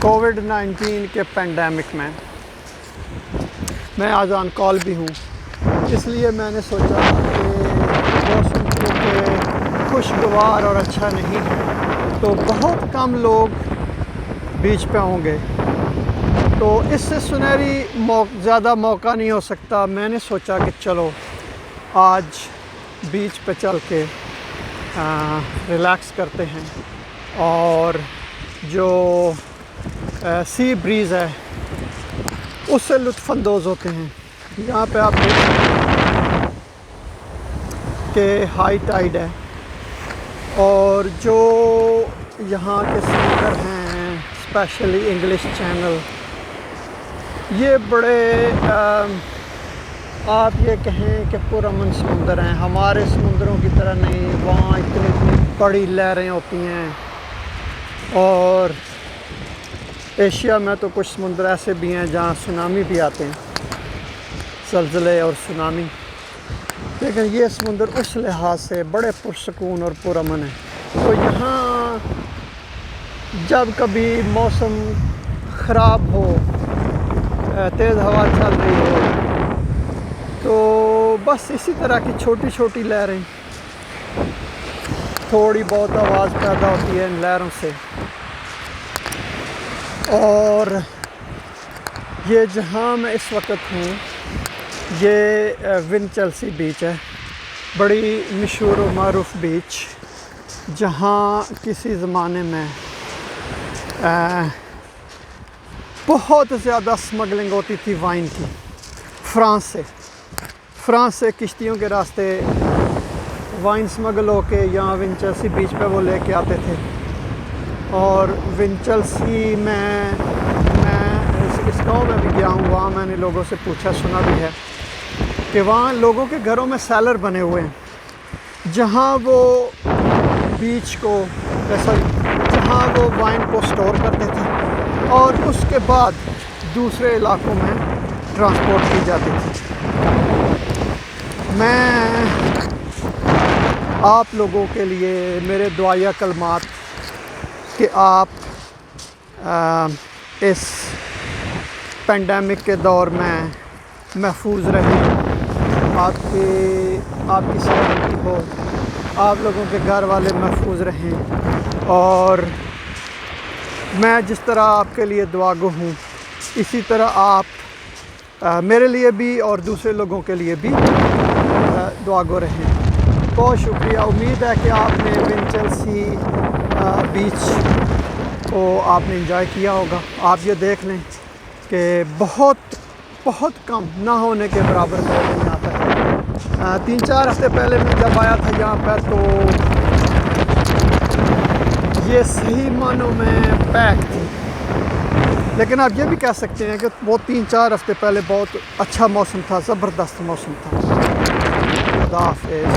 COVID-19 کے pandemic میں آج آن کال بھی ہوں، اس لیے میں نے سوچا کہ موسم کیونکہ خوشگوار اور اچھا نہیں ہے تو بہت کم لوگ بیچ پہ ہوں گے، تو اس سے سنہری زیادہ موقع نہیں ہو سکتا۔ میں نے سوچا کہ چلو آج بیچ پہ چل کے ریلیکس کرتے ہیں اور جو سی بریز ہے اس سے لطف اندوز ہوتے ہیں۔ یہاں پہ آپ دیکھ سکتے ہیں کہ ہائی ٹائیڈ ہے اور جو یہاں کے سمندر ہیں اسپیشلی انگلش چینل، یہ بڑے آپ یہ کہیں کہ پرامن سمندر ہیں، ہمارے سمندروں کی طرح نہیں۔ وہاں اتنی بڑی لہریں ہوتی ہیں، اور ایشیا میں تو کچھ سمندر ایسے بھی ہیں جہاں سونامی بھی آتے ہیں، زلزلے اور سونامی، لیکن یہ سمندر اس لحاظ سے بڑے پرسکون اور پرامن ہے۔ تو یہاں جب کبھی موسم خراب ہو، تیز ہوا چل رہی ہو، تو بس اسی طرح کی چھوٹی چھوٹی لہریں، تھوڑی بہت آواز پیدا ہوتی ہے ان لہروں سے۔ اور یہ جہاں میں اس وقت ہوں یہ ونچیلسی بیچ ہے، بڑی مشہور و معروف بیچ، جہاں کسی زمانے میں بہت زیادہ سمگلنگ ہوتی تھی وائن کی، فرانس سے کشتیوں کے راستے وائن سمگل ہو کے یہاں ونچیلسی بیچ پہ وہ لے کے آتے تھے۔ اور ونچیلسی میں اس گاؤں میں بھی گیا ہوں، وہاں میں نے لوگوں سے پوچھا، سنا بھی ہے کہ وہاں لوگوں کے گھروں میں سیلر بنے ہوئے ہیں، جہاں وہ بیچ کو جہاں وہ وائن کو سٹور کرتے تھے اور اس کے بعد دوسرے علاقوں میں ٹرانسپورٹ کی جاتی تھی۔ میں آپ لوگوں کے لیے میرے دعائیہ کلمات کہ آپ اس پینڈیمک کے دور میں محفوظ رہیں، آپ کی سلامتی ہو، آپ لوگوں کے گھر والے محفوظ رہیں، اور میں جس طرح آپ کے لیے دعا گو ہوں اسی طرح آپ میرے لیے بھی اور دوسرے لوگوں کے لیے بھی دعا گو رہیں۔ بہت شکریہ، امید ہے کہ آپ نے ونچیلسی بیچ کو آپ نے انجوائے کیا ہوگا۔ آپ یہ دیکھ لیں کہ بہت کم نہ ہونے کے برابر لوگ یہاں پر 3-4 ہفتے پہلے میں جب آیا تھا یہاں پر تو یہ صحیح معنوں میں پیک تھی، لیکن آپ یہ بھی کہہ سکتے ہیں کہ وہ 3-4 ہفتے پہلے بہت اچھا موسم تھا، زبردست موسم تھا۔ خدا حافظ۔